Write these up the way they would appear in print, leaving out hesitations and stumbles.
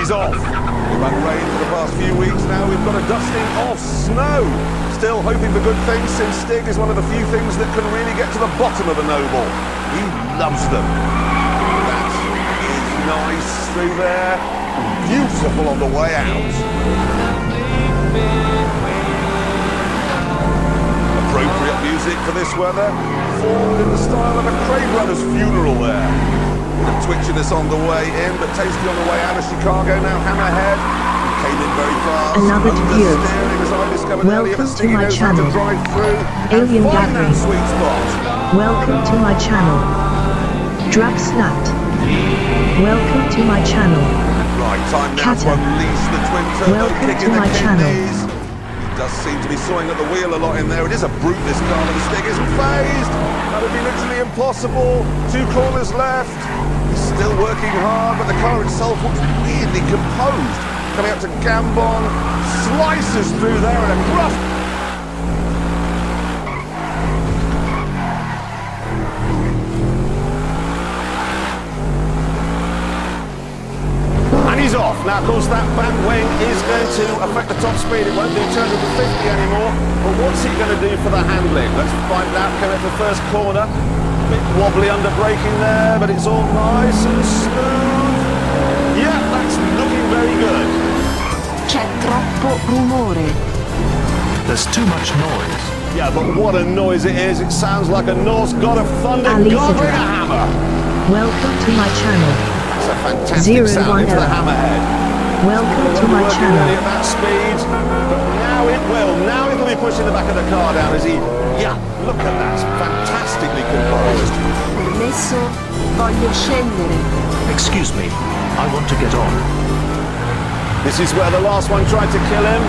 he's off. We've had rain for the past few weeks now. We've got a dusting of snow. Still hoping for good things, since Stig is one of the few things that can really get to the bottom of a noble. He loves them. That is nice through there. Beautiful on the way out. Appropriate music for this weather. Formed in the style of a Crane Brothers funeral there. The twitchiness on the way in, but tasty on the way out of Chicago. Now Hammerhead came in very fast. Another to view. Welcome to my channel. Alien Gathering. Welcome to my channel. Drug Slut. Welcome to my channel. Right, time now to unleash the twin turbo. Welcome to my channel. He does seem to be sawing at the wheel a lot in there. It is a brute, this car, but the Stig isn't phased. That would be literally impossible. 2 corners left. He's still working hard, but the car itself looks weirdly composed. Coming up to Gambon, slices through there in a rough. And he's off. Now, of course, that back wing is going to affect the top speed. It won't do 250 anymore. But what's he going to do for the handling? Let's find out. Coming up the first corner. A bit wobbly under braking there, but it's all nice and smooth. Yeah, that's looking very good. C'è troppo rumore. There's too much noise. Yeah, but what a noise it is. It sounds like a Norse god of thunder gathering a hammer. Welcome to my channel. That's a fantastic sound into the hammerhead. Welcome to my channel. Really at that speed, but now it will. Now it'll be pushing the back of the car down as he... Yeah, look at that. Fantastically composed. Permesso, voglio scendere. Excuse me, I want to get on. This is where the last one tried to kill him.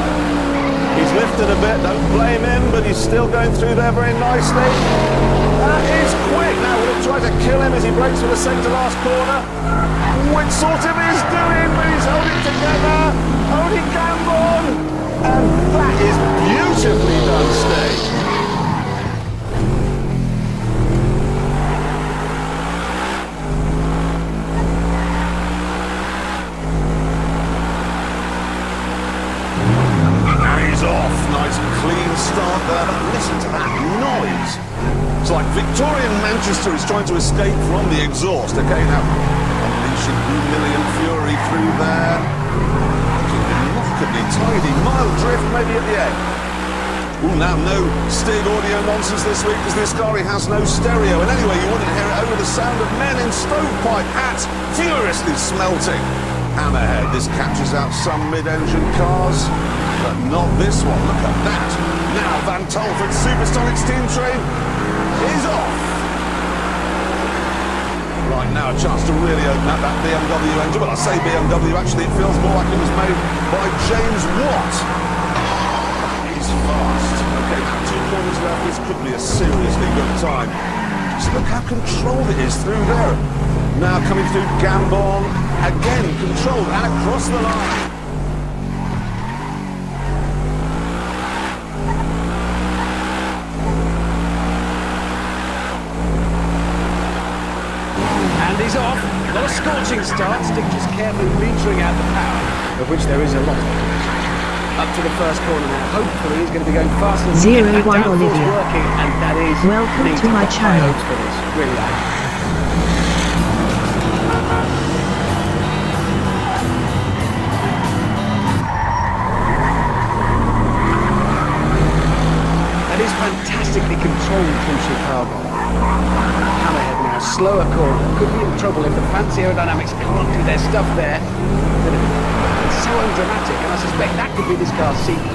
He's lifted a bit, don't blame him, but he's still going through there very nicely. That is quick. Now will it try to kill him as he breaks for the second to last corner? Which sort of is doing, but he's holding together, holding Gambon. And that is beautifully done, Stig. Off. Nice clean start there, but listen to that noise. It's like Victorian Manchester is trying to escape from the exhaust. Okay, now unleashing Million Fury through there. Looking remarkably tidy. Mild drift maybe at the end. Ooh, now no Stig audio nonsense this week because this car has no stereo. And anyway, you wouldn't hear it over the sound of men in stovepipe hats furiously smelting. Hammerhead, this catches out some mid-engine cars. But not this one, look at that. Now Van Tolford's Supersonic steam train is off. Right, now a chance to really open up that BMW engine. Well, I say BMW, actually it feels more like it was made by James Watt. He's fast. Okay, now 2 corners left, this could be a seriously good time. Just look how controlled it is through there. Now coming through Gambon, again controlled and across the line. He's off. Not a scorching start. Stig just carefully metering out the power, of which there is a lot. Up to the first corner now. Hopefully he's going to be going faster. 01 Olivia. Working, and that is welcome to my channel. For this. Really like. That is fantastically controlled from Chicago. Hammerhead now, slower corner. Could be in trouble if the fancy aerodynamics can't do their stuff there. It's so undramatic, and I suspect that could be this car's secret.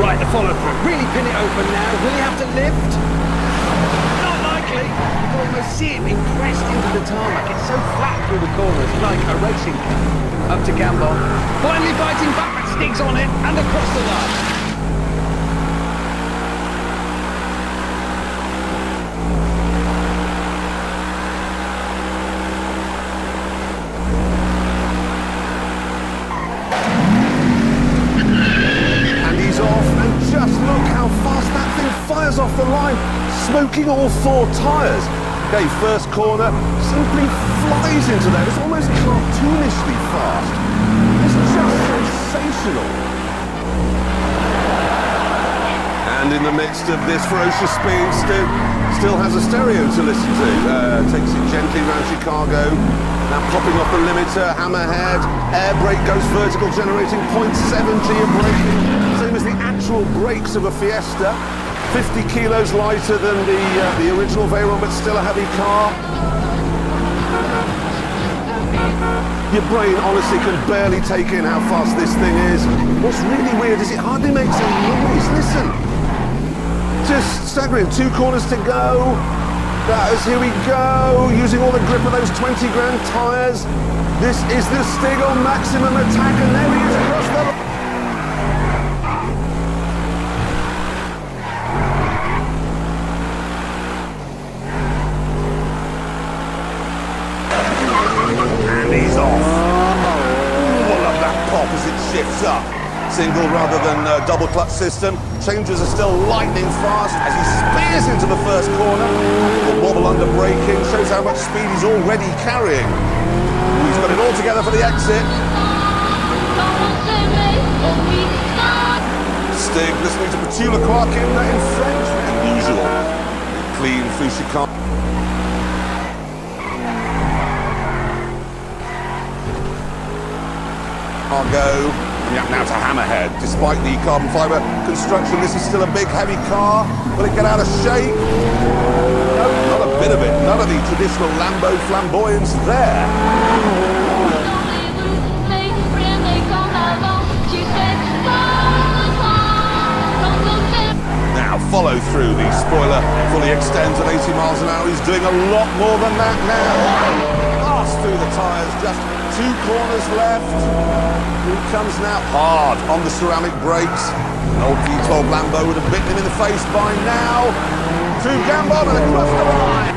Right, the follow through. Really pin it open now. Will he have to lift? Not likely. You can almost see it being pressed into the tarmac. It's so flat through the corners, like a racing car. Up to Gambon. Finally biting back, but Stig's on it, and across the line. Just look how fast that thing fires off the line, smoking all 4 tyres. Okay, first corner, simply flies into there. It's almost cartoonishly fast. It's just sensational. And in the midst of this ferocious speed, still has a stereo to listen to. Takes it gently around Chicago. Now popping off the limiter, hammerhead. Air brake goes vertical, generating 0.7G of braking. Same as the actual brakes of a Fiesta. 50 kilos lighter than the original Veyron, but still a heavy car. Your brain honestly can barely take in how fast this thing is. What's really weird is it hardly makes a noise. Listen. Just staggering, 2 corners to go. Here we go, using all the grip of those 20 grand tyres. This is the Stig on maximum attack, and there he is across the line. And he's off. Oh, I love that pop as it shifts up. Single rather than double clutch system. Changes are still lightning fast as he spears into the first corner. The wobble under braking shows how much speed he's already carrying. He's got it all together for the exit. Stig listening to Petula Quark in French, unusual. Clean through Chicago. Now to Hammerhead. Despite the carbon fibre construction, this is still a big, heavy car. Will it get out of shape? No, not a bit of it. None of the traditional Lambo flamboyance there. Now follow through. The spoiler fully extends at 80 miles an hour. He's doing a lot more than that now. Fast through the tyres, just 2 corners left. Here comes now hard on the ceramic brakes. An old V12 Lambo would have bitten him in the face by now. Through Gambon and across the line.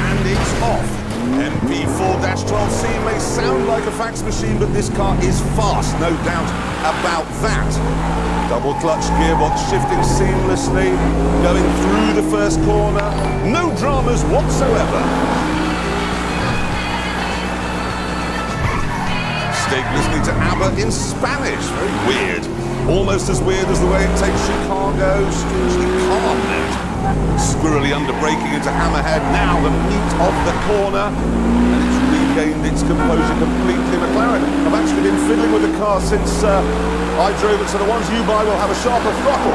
And it's off. MP4-12C may sound like a fax machine, but this car is fast, no doubt about that. Double clutch gearbox shifting seamlessly, going through the first corner. No dramas whatsoever. Stig listening to ABBA in Spanish. Very weird. Almost as weird as the way it takes Chicago. Strangely calm note. Squirrely under braking into Hammerhead. Now the meat of the corner. And it's regained its composure completely. McLaren have actually been fiddling with the car since I drove it, so the ones you buy will have a sharper throttle.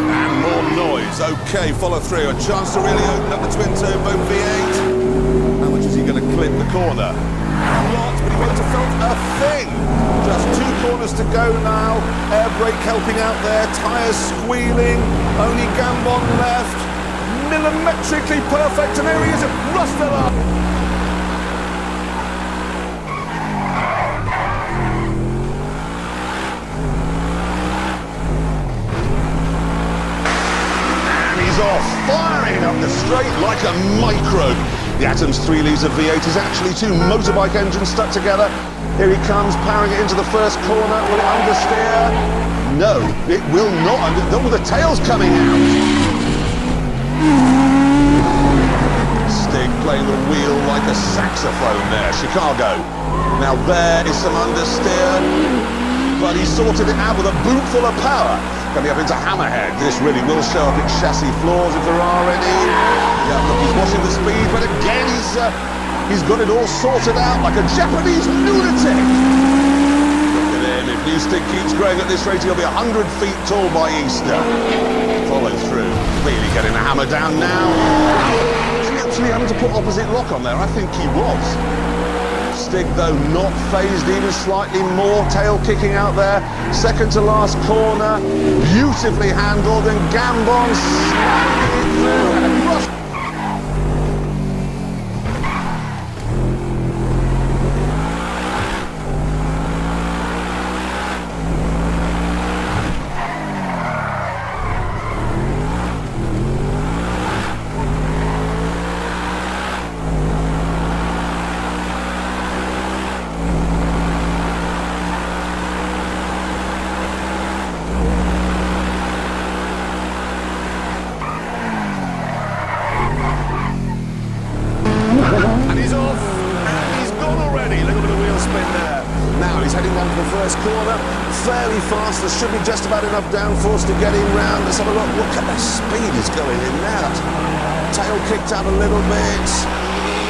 And more noise. Okay, follow through. A chance to really open up the twin-turbo V8. How much is he going to clip the corner? A lot, but he won't have felt a thing. Just 2 corners to go now. Air brake helping out there. Tyres squealing. Only Gambon left. Millimetrically perfect, and there he is across the line. Off, firing up the straight like a microbe. The Atom's 3 litres of V8 is actually 2 motorbike engines stuck together. Here he comes, powering it into the first corner. Will it understeer? No, it will not. Oh, the tail's coming out. Stig playing the wheel like a saxophone there. Chicago. Now there is some understeer, but he sorted it out with a boot full of power. Coming up into Hammerhead. This really will show up its chassis flaws if there are any. Yeah, look, he's watching the speed, but again, he's got it all sorted out like a Japanese lunatic. Look at him. If New Stig keeps growing at this rate, he'll be 100 feet tall by Easter. Follow through. Really getting the hammer down now. Is he actually having to put opposite lock on there? I think he was. Stig, though, not phased, even slightly more, tail kicking out there. Second to last corner, beautifully handled, and Gambon slamming it through and across. he's heading down to the first corner. Fairly fast, there should be just about enough downforce to get him round. Let's have a look. Look at the speed he's going in now. Tail kicked out a little bit.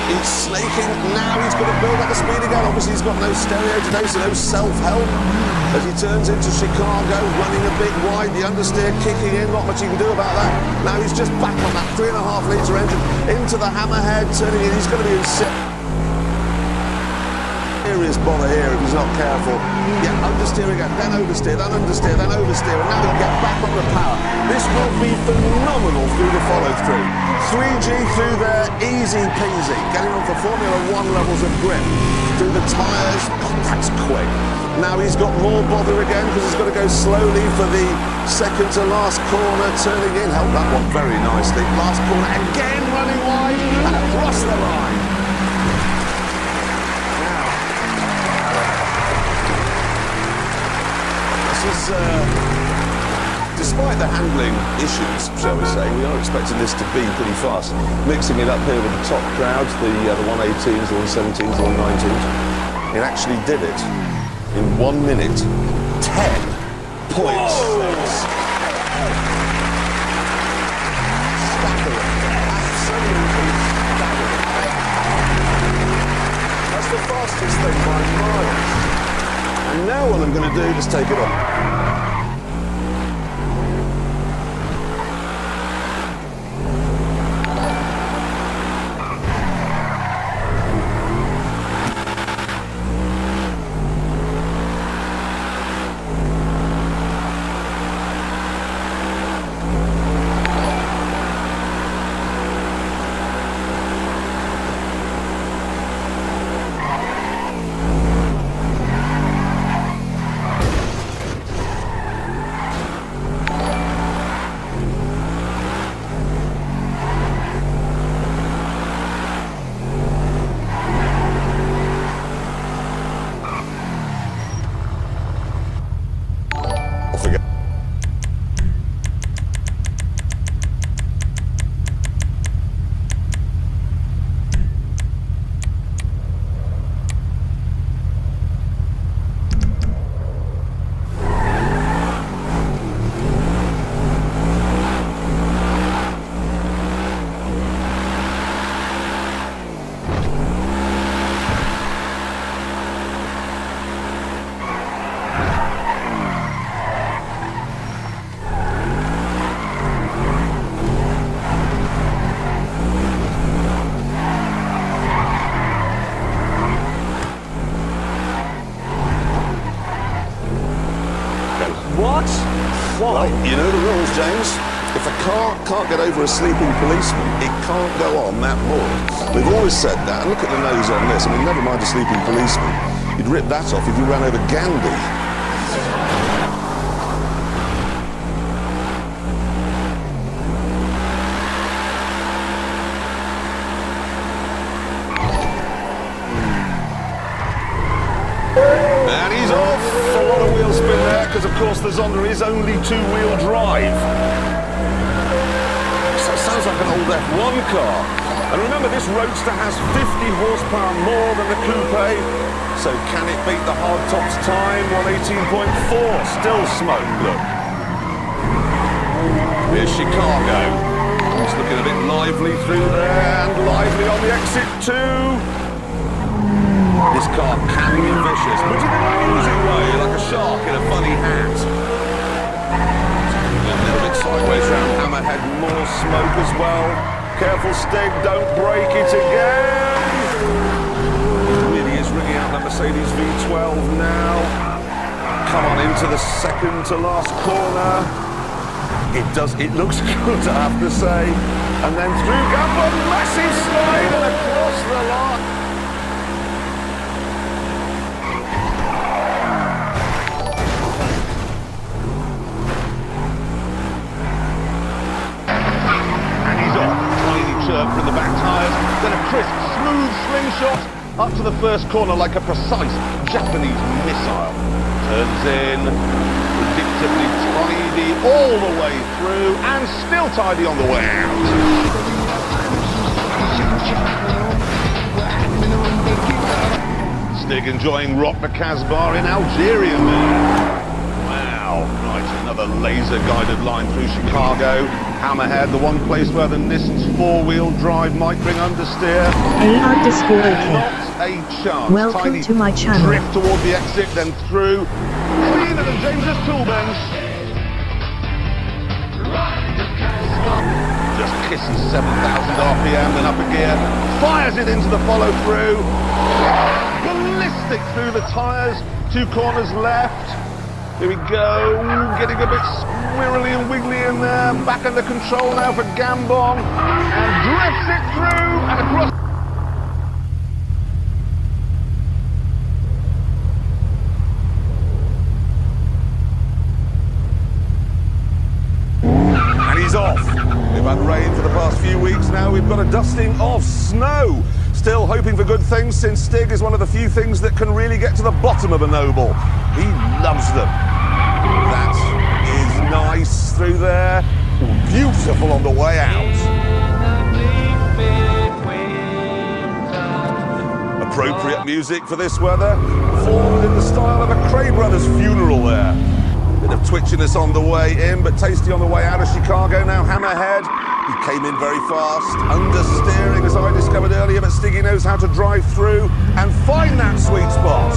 He's snaking. Now he's got to build up the speed again. Obviously, he's got no stereo today, so no self-help. As he turns into Chicago, running a bit wide, the understeer kicking in, not much he can do about that. Now he's just back on that 3.5 litre engine into the hammerhead, turning in. He's going to be in serious bother here if he's not careful. Yeah, understeer again, then oversteer, then understeer, then oversteer, and now he'll get back on the power. This will be phenomenal through the follow-through. 3G through there, easy peasy. Getting on for Formula 1 levels of grip. Through the tyres, oh, that's quick. Now he's got more bother again because he's got to go slowly for the second to last corner, turning in. Held that one very nicely. Last corner again, running wide and across the line. Despite the handling issues, shall we say, we are expecting this to be pretty fast. Mixing it up here with the top crowds, the 118s, the 117s, the 119s. It actually did it in 1 minute, 10.6. Staggering. Absolutely staggering. That's the fastest thing by miles. And now what I'm going to do is take it on. Well, you know the rules, James. If a car can't get over a sleeping policeman, it can't go on that board. We've always said that. And look at the nose on this. I mean, never mind a sleeping policeman. You'd rip that off if you ran over Gandhi. And he's off! A lot of wheel spin there, because of course the Zonda is only two-wheel drive. So it sounds like an old F1 car. And remember, this Roadster has 50 horsepower more than the Coupe. So can it beat the hardtop's time? 118.4, still smoke, look. Here's Chicago. It's looking a bit lively through there, and lively on the exit too. This car can be vicious, but in an amusing way, like a shark in a funny hat. A little bit sideways round hammerhead, more smoke as well. Careful, Stig, don't break it again. Really is ringing out that Mercedes V12 now. Come on into the second to last corner. It looks good, I have to say. And then through Gamba, massive slide and across the line. From the back tyres, then a crisp, smooth slingshot up to the first corner like a precise Japanese missile. Turns in, predictably tidy all the way through, and still tidy on the way out. Stig Stig enjoying Rock the Casbah in Algeria, man. Wow, right, another laser-guided line through Chicago. Hammerhead, the one place where the Nissan's four-wheel drive might bring understeer. A_OK. Not a chance. Welcome Tiny to my channel. drift toward the exit, then through. Clean at the James's tool bench. Just kisses 7,000 RPM, then up a gear. Fires it into the follow-through. Ballistic through the tyres. 2 corners left. Here we go, getting a bit squirrely and wiggly in there. Back under control now for Gambon. And drifts it through and across. And he's off. We've had rain for the past few weeks now. We've got a dusting of snow. Still hoping for good things, since Stig is one of the few things that can really get to the bottom of a Noble. He loves them. That is nice through there. Beautiful on the way out. Appropriate music for this weather. Performed in the style of a Cray Brothers funeral there. Bit of twitchiness on the way in, but tasty on the way out of Chicago. Now Hammerhead. He came in very fast, understeering as I discovered earlier, but Stiggy knows how to drive through and find that sweet spot.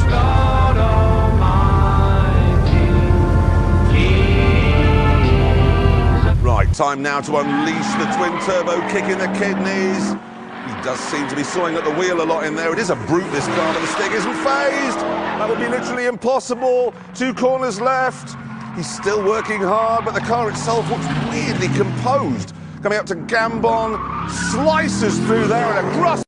Right, time now to unleash the twin-turbo kick in the kidneys. He does seem to be sawing at the wheel a lot in there. It is a brute, this car, but the Stig isn't phased. That would be literally impossible. 2 corners left. He's still working hard, but the car itself looks weirdly composed. Coming up to Gambon, slices through there and across